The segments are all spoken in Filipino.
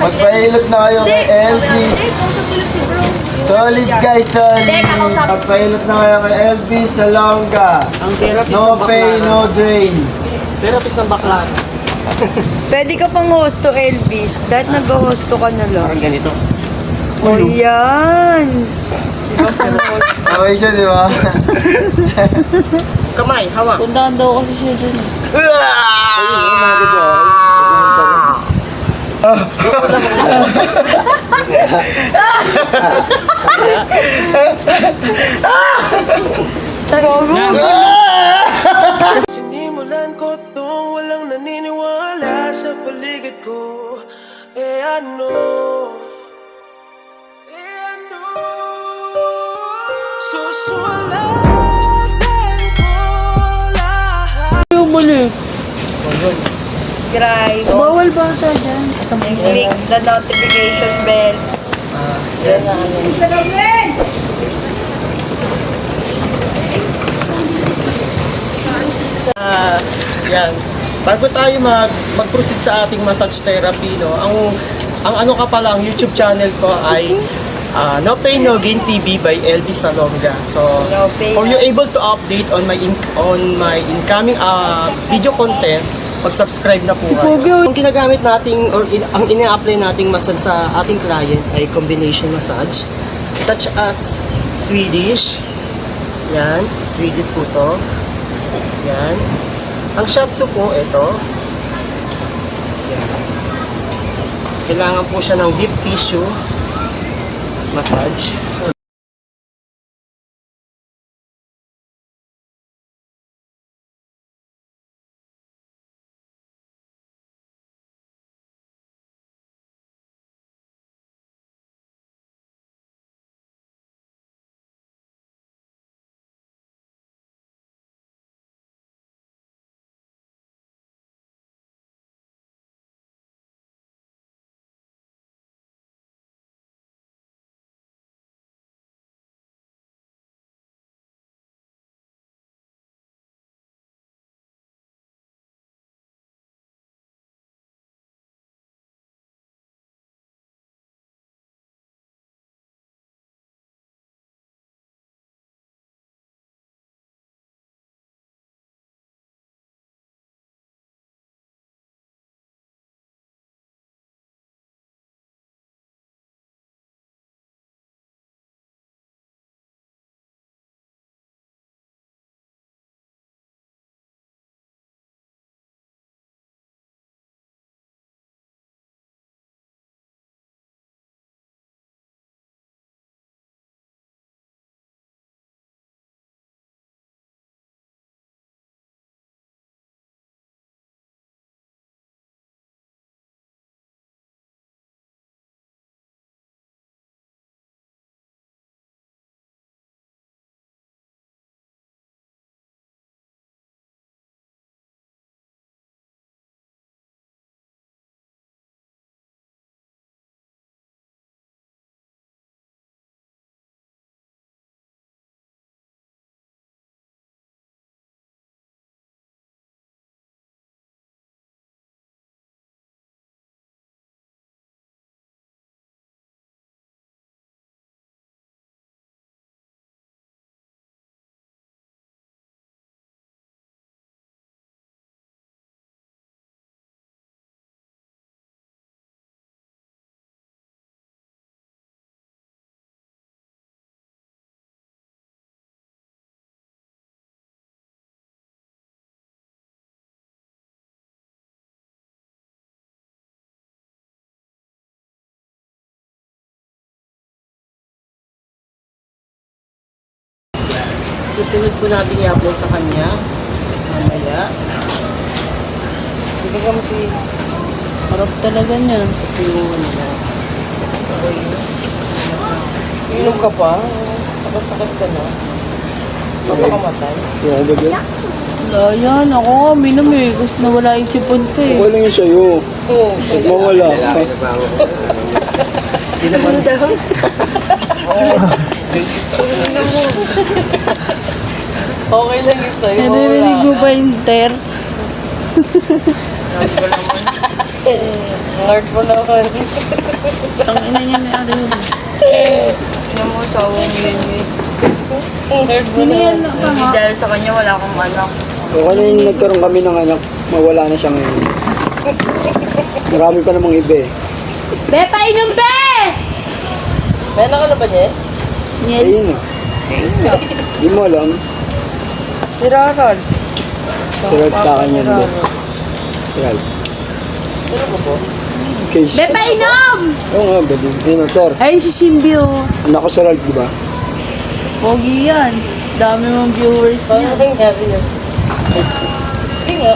Magpahilot na kayo kay Elvis. Solid guys, solid. Magpahilot na kayo kay Elvis sa Longga. Ang therapist No ng pay, bakla. no drain. Therapist ng bakla. Pwede ka pang hosto, Elvis. Dahil nag-hosto ka na lang. Parang ganito. O yan. Okay siya, di ba? Kamay, hawak. Puntahan daw kasi siya dyan. Sinimulan ko tong walang naniniwala sa paligid ko. Ano? Susulatan ko lahat. Yung mulis. Subscribe. Bawal ba ata dyan? Click the notification bell. Yan na ano. Yan. Bago tayo mag-proceed sa ating massage therapy, no, ang ano ka pala, ang YouTube channel ko ay No Pain No Gain TV by Elvis Salonga. So, No Pain, for you able to update on my incoming video content, mag-subscribe na po kayo. Ang ginagamit nating or ang ina-apply nating massage sa ating client ay combination massage such as Swedish. Yan, Swedish po to. Yan. Ang shiatsu po, ito. Yan. Kailangan po siya ng deep tissue massage. Susunod po natin i-apply sa kanya. Mamaya. Sige ka mo si... Sarap talaga niyan. Ito yung ano na. Inom ka pa? Sakit ka na. Magpakamatay. Wala yan. Ako nga, minum eh. Gusto na wala yung sipon ko eh. Okay lang yun sa'yo. Oo. Magmawala. Hindi naman. Okay lang yun sa'yo. Naririnig mo ba yung ter? Sabi ko naman. Lord mo naman. Ang ina niya may ano yun. Ina mo, sawang yun yun. Lord mo naman. Hindi dahil sa kanya wala akong anak. O ano yung nagkaroon kami ng anak, mawala na siya ngayon. Marami pa namang iba eh. Be, painom be! May anak ka na ba niya? Ayun na. Di mo alam. Si Ronald. Si Ralph sa akin yan. Si Ralph. Sino ko po? Okay. Be, painom! Oo nga, gabi. Ayun, sir. Ayun si Simbio. Anak ko si Ralph, di ba? Pogi yan. Dami mong viewers niya. Hindi nga.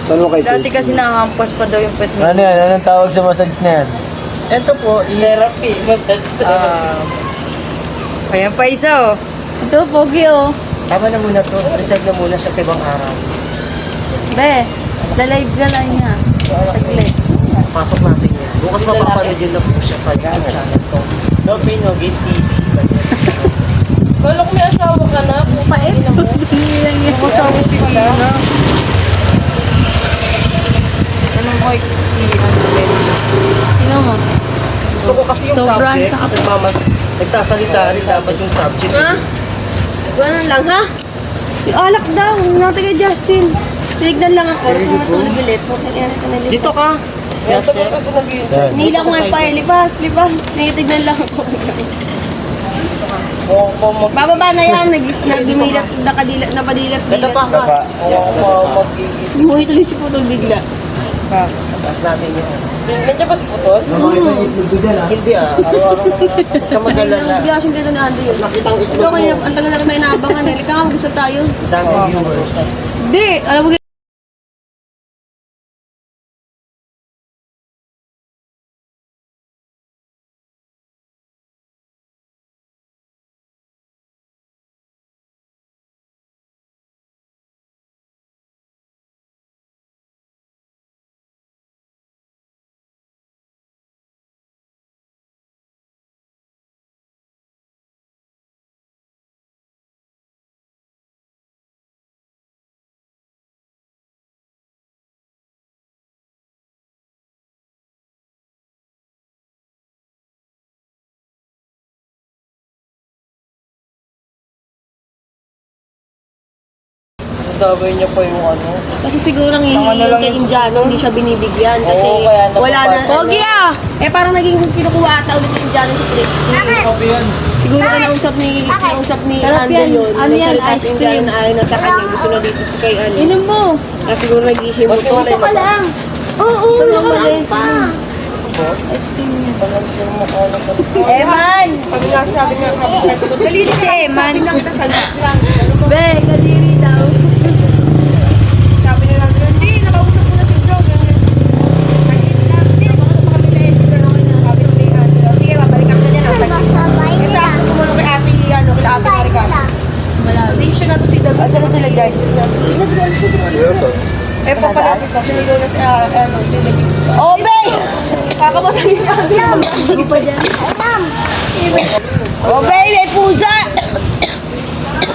Tanong kay Dati kasi nakahampas pa daw yung pet niya. Ano yan? Anong tawag sa massage na yan? Ito po is... Therapy, massage Ayan pa isa oh. Ito, pogi oh. Tama na muna to. Reserve na muna siya sa ibang araw. Be, la-live ka lang niya. Saglit. Pasok natin yan. Bukas mapapanood yun na po siya sa YouTube channel ko. No Pain No Gain TV. Kala ko may asawa ka na. Pait. Hindi lang yan. Ako asawa si Gina. Anong ko Sino mo? Gusto ko kasi yung Sobrang subject. Nagsasalita rin dapat yung subject. Ha? Ganun lang, ha? Alak daw. Nati kay Justin. Tinignan lang ako. Tapos matulog ulit. Dito ka. Justin. Nila ko nga pa eh. Libas. Tinitignan lang ako. Bababa na yan. Nagdumilat. Napadilat. Ito pa. Bumuhi tuloy si Putol bigla. Taas natin yun. Nandiyan ba si Putol? Hindi araw-araw naman. Huwag ka mag-alala. Hindi kasi gano'n na ando yun. Nakita ko ito. Ikaw kanina, ang tagal na kita inaabangan eh. Lika nga, mag-usap tayo. Daming viewers. Hindi, alam mo Dabay niya pa yung ano. kasi siguro lang Ang ano lang kay yung- Indiano, hindi siya binibigyan kasi Oo, kaya wala na. Pogi Eh parang naging kinukuha ata ulit yung Indiano sa trip. Siguro kinausap ni Sarap Ando yan. yun. Ano yan, Nagsalita ice si Indiano cream. na ayaw na sa kanya. Gusto na dito sa kay ano. Inom mo. Siguro naghihimo to. Ito ka lang. Oo, nakaraan pa. Eman! Sabi nga, dali Si Eman. Sabi lang kita sa lang. Be, kadiri daw. Sabi na lang, hindi, nakausap ko na si bro. Ganyan. Nakita na, hindi, bukas sa kabila yun. Sige lang, sabi ko ni Ando. Sige, babalik ako na dyan. Kasi ako gumano kay ate, ano, kay ate Maricar. Hindi siya na to si Dag. Asa na sila guard? Nagdala si Dag. Eh, papalapit pa. Sinigaw na si, ano, si Dag. Obe! Kakamatay ni Ate. Hindi pa dyan. Obe, may pusa!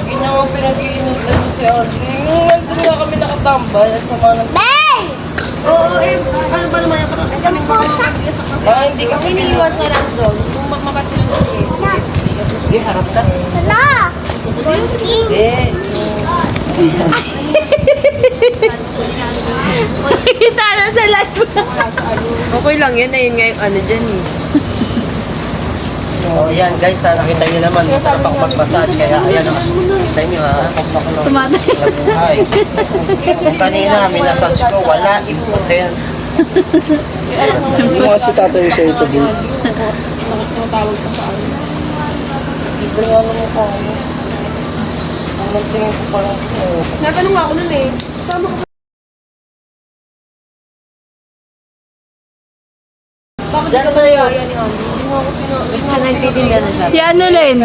Ginawa pinag-iinitan mo si Audrey. Yung nandun nga kami nakatambay at sama ng... Oo, eh, ano ba naman yung parang kami makakabili sa kasi. Hindi kasi Iniiwas na lang doon. Kung mapatid mo Hindi, harap ka. Hindi. Kita na sa live. Okay lang yan. Ayun nga yung ano dyan eh. Oh, yan guys, nakita niyo naman. Masarap ako mag-massage. Kaya ayan ang nakita niyo ha. Tumatay. Ay. Kung kanina, minasage ko, wala, impotent. Hindi mo kasi tatayo sa ito, guys. Libre nga naman ko ano. Ang nagtingin ko parang... Natanong ako nun eh. Sama ko. Bakit di ka ba nayaya ni Ando? Hindi mo ako Sa nagtitinda na siya. Si ano Len?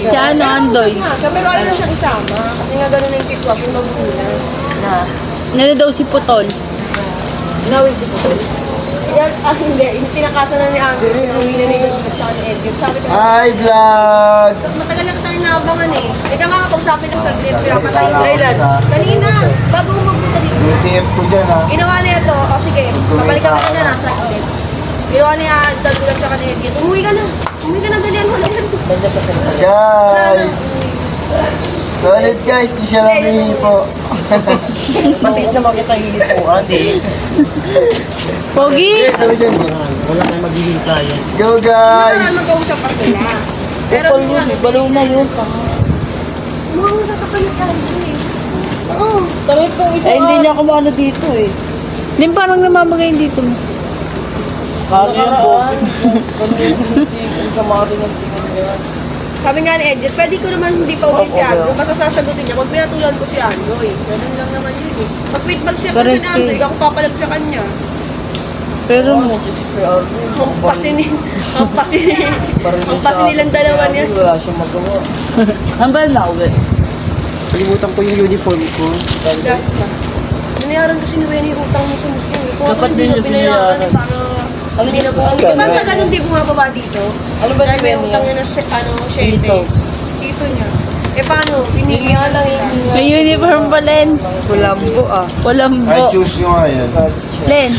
Si ano Andoy? siya, pero ayaw na siyang isama. Kasi nga gano'n na yung sitwasyon, yung magugulan. Na. Nano daw si Putol? Nawin si Putol. Yan, hindi. Yung tinakasan na ni Andrew, sinuwi na ni Edgar at saka ni Edgar. Sabi ko, Hi, vlog! matagal na tayo naabangan eh. Ika nga kausapin ng saglit, pinapatay yung Thailand. Kanina, bago umapunta dito. UTF ko dyan, ha? Ginawa niya ito, o sige, babalikan ka na nasa saglit. Ginawa niya, Andrew at saka ni Edgar. Umuwi ka na. Umuwi ka na, dalian mo. Guys! Solid guys, di siya lang po. Basit naman kita hinipuan, di. Pogi! Sabi dyan, Wala kang magiging clients. let's go guys! Nakaraan mag-uusap pa sila. Pero Kapal yun, balaw na yun. mga sasakal na tayo eh. Oo. Eh, hindi niya ako maano dito eh. Hindi parang namamagay dito mo. Kari yan po. Sabi nga ni Edget, pwede ko naman hindi pa ulit si Andrew. Basta sasagutin niya kung pinatulan ko si Andrew eh. Ganun lang naman yun eh. Pag feedback siya pa si Pares Andrew, kayo. ako papalag sa kanya. Pero mo. Ang pasin nilang dalawa niya. Wala siyang magawa. Hanggang na uwi. Kalimutan ko yung uniform ko. Just ba? Binayaran kasi ni Wenny yung utang mo sa Muslim. Kung Dapat ako hindi din na niya binayaran, binayaran. paano hindi na buwan? Scan, Di ba right? sa ganun di bumababa dito? Ano ba Dahil may yung utang niya na syete. Dito. Dito niya. Eh paano? Pinili nga lang May uniform pa, Len. Walambo ah. Ay, Walambo. choose nyo nga yan. Len.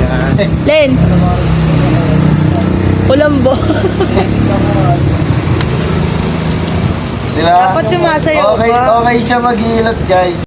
Yan. Len. Walambo. Diba? Dapat sumasayaw okay, ka. Okay siya maghilot guys.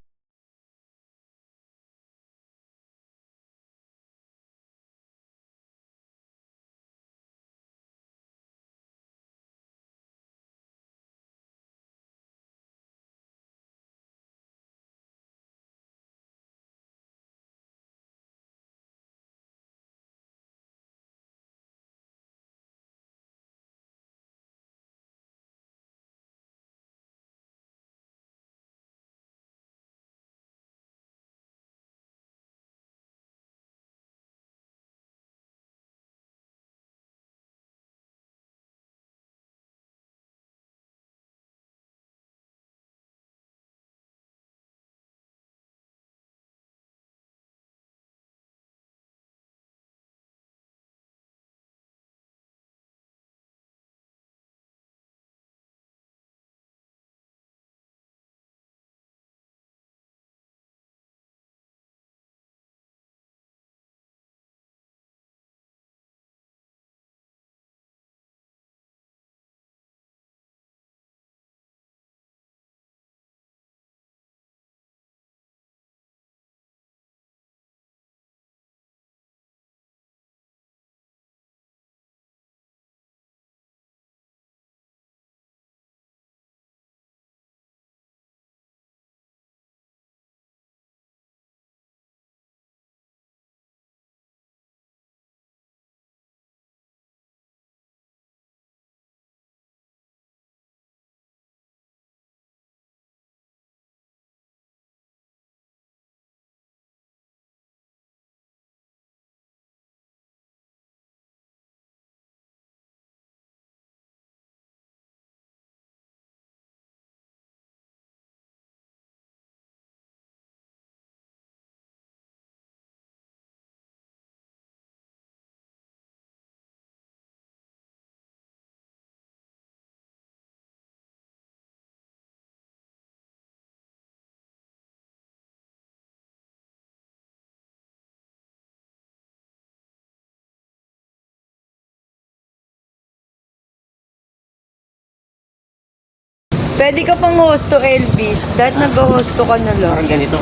Pwede ka pang hosto, Elvis. Dahil nag-hosto ka na lang. Parang ganito.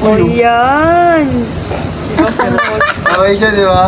O yan. Di ba pang hosto? Okay siya, di ba?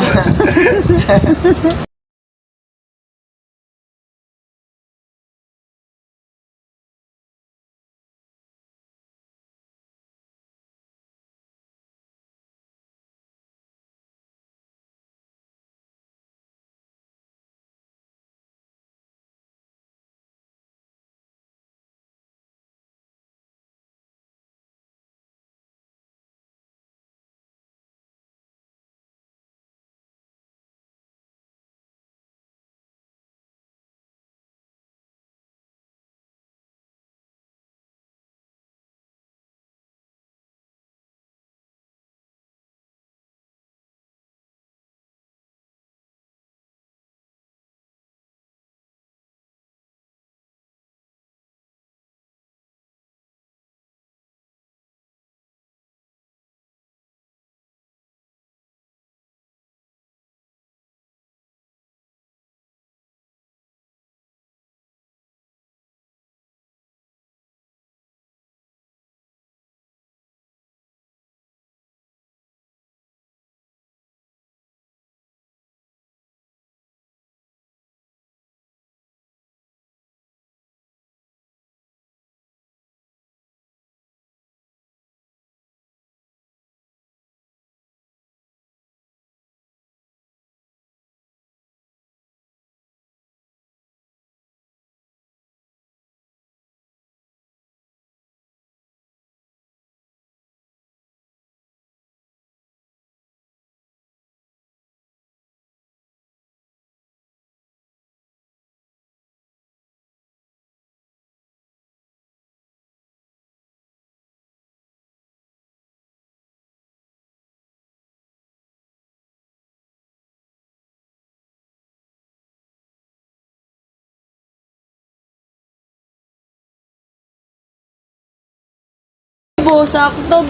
libo, sakto.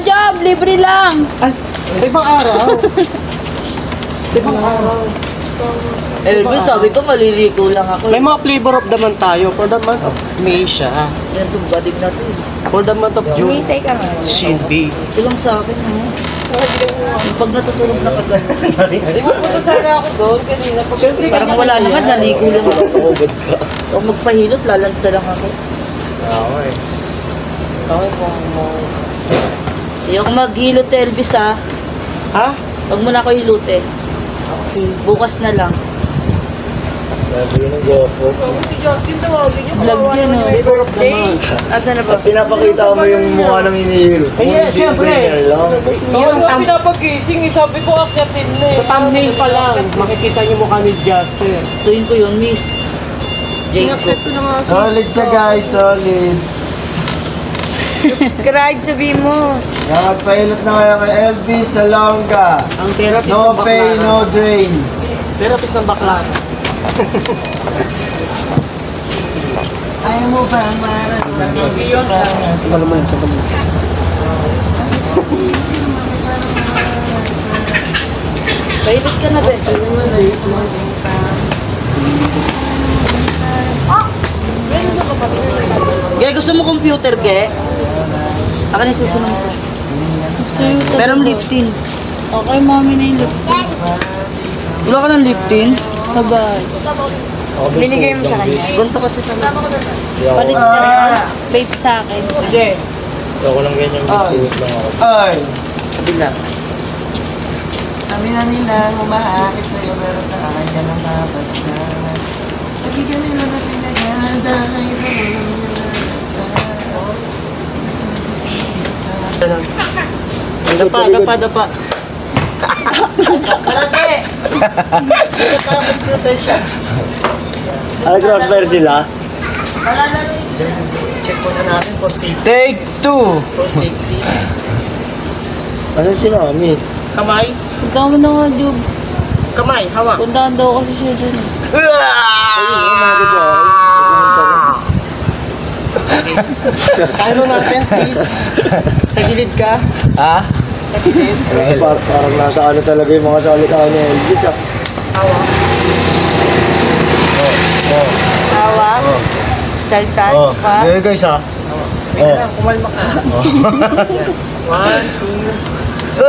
Job, libre lang. Ay, sa ibang araw. Sa ibang araw. Elvis, sabi ko maliligo lang ako. May mga flavor of the month tayo. For the month of May siya. Yan itong badig na to. For the month of June, Hinihintay ka nga. Shinbi. Ito lang sa akin, no? Pag natutulog na ka Di ba punta sana ako doon kanina pag parang wala na nga, naligo lang ako. O magpahilot, lalansa lang ako. Okay. Okay po mo. Ayoko maghilot, Elvis, ha? Ha? Huwag mo na ako hilutin. Bukas na lang. Sabi ng GoPro. Si Justin tawagin niyo. Vlog yun, no? Flavor of the month. Asan na ba? Pinapakita mo yung mukha ng hinihilo. Eh, syempre. Yung nga pinapagising, sabi ko akyatin na Sa thumbnail pa lang, makikita niyo mukha ni Justin. Tuwin ko yun, Miss Jacob. Solid siya guys, solid. Subscribe, sabi mo. Nakapilot na kayo kay Elvis Salonga. Ang therapist No ng pay, bakla. no drain. Therapist ng bakla. Ayaw mo ba Salamat sa kamay. Pahilot ka na, Ben. Ge, gusto mo computer, Ge? Akin yung susunod ko. Pero ang liftin. Okay, mami na yung liftin. Wala ka ng liftin? Sabay. Binigay mo sa kanya. Gunto kasi kami. Palit na Vape sa akin. Sige. Ako lang ganyan, biskuit lang ako. Ay! Kabila. Sabi na nila, humahakit sa'yo, pero sa akin ka nang mabasa. Nabigyan nila na pinaganda, Dapa. Karate! Ito ka computer siya. Crossfire sila? Wala na rin. Check muna natin for safety. Take 2! For safety. Asan si Mami? Kamay. Punta mo na nga, Jub. Kamay, hawak. Puntahan daw kasi siya dun. Kano natin, please. Tagilid ka. Ha? Tagilid. Parang nasa ano talaga yung mga salita ni Elvis ah. Hawak. Hawak. Salsal pa. Ganyan guys ha. Teka lang, kumalma ka. Yan. 1, 2.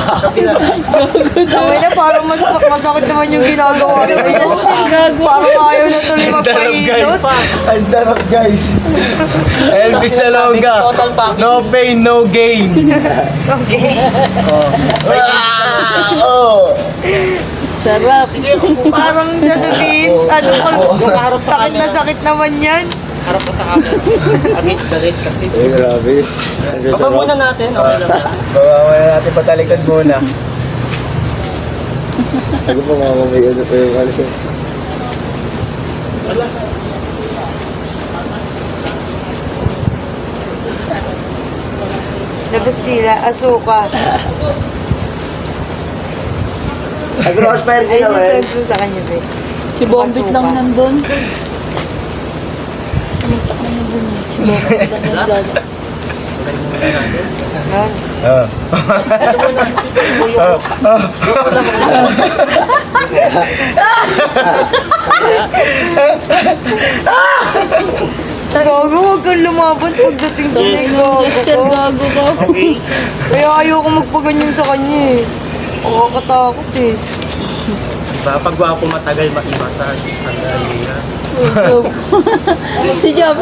Kabila. Tawin na, parang masakit naman yung ginagawa sa'yo. Parang ayaw na tuloy magpahilot. Ang sarap guys. Elvis Salonga. Total package. No pain, no gain. Okay. Sarap. Sige, upo ka. Parang sasabihin, ano pag sakit na sakit naman yan. Harap ka sa camera. Against the red kasi. Eh, grabe. Baba muna natin. Okay lang ba? Babawa na natin, patalikod muna. Ako pa mamamay ano pa yung ano. Wala. Labas nila, asuka. Nag-crossfire Ayun sila yung well. sensu sa kanya, be. Si Bombit lang nandun. Pumunta ka na dun eh. Si Bombit lang Relax. nandun. Tulay muna natin. Yan. Ito muna. Yung ulam. Gago, huwag kang lumabot pagdating sa Yes. may gago Yes, ko. gago ka. Okay. Kaya ayoko magpaganyan sa kanya eh. Nakakatakot eh. Sa pagwapo matagal maiwasan. Sandali yan. Si Job.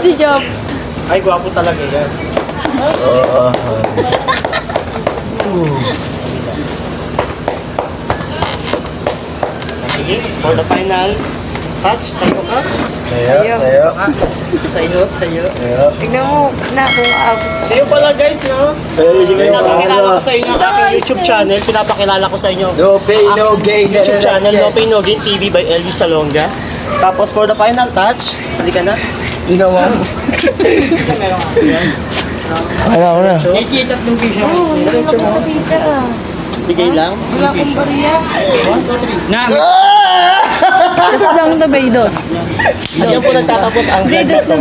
Ay, gwapo talaga yan. Oo. Sige, for the final touch, tayo ka. Tayo, tayo. Tayo. Tayo. Tignan mo na kung aabot sa See you pala guys, no? Tayo si Pinapakilala ko sa inyo ang aking YouTube channel. Pinapakilala ko sa inyo No pay, no aking gain. YouTube channel, No Pain No Gain TV by Elvis Salonga. Tapos for the final touch, halika na. Ginawa mo. Ano ako na? Oh, wala ka pa dito ah. Bigay lang. Wala akong bariya. Dos lang to, Bay, dos. At yan po nagtatapos ang vlog na to.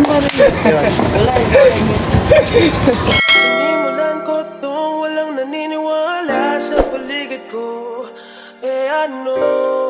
Sinimulan ko tong walang naniniwala sa paligid ko. Eh ano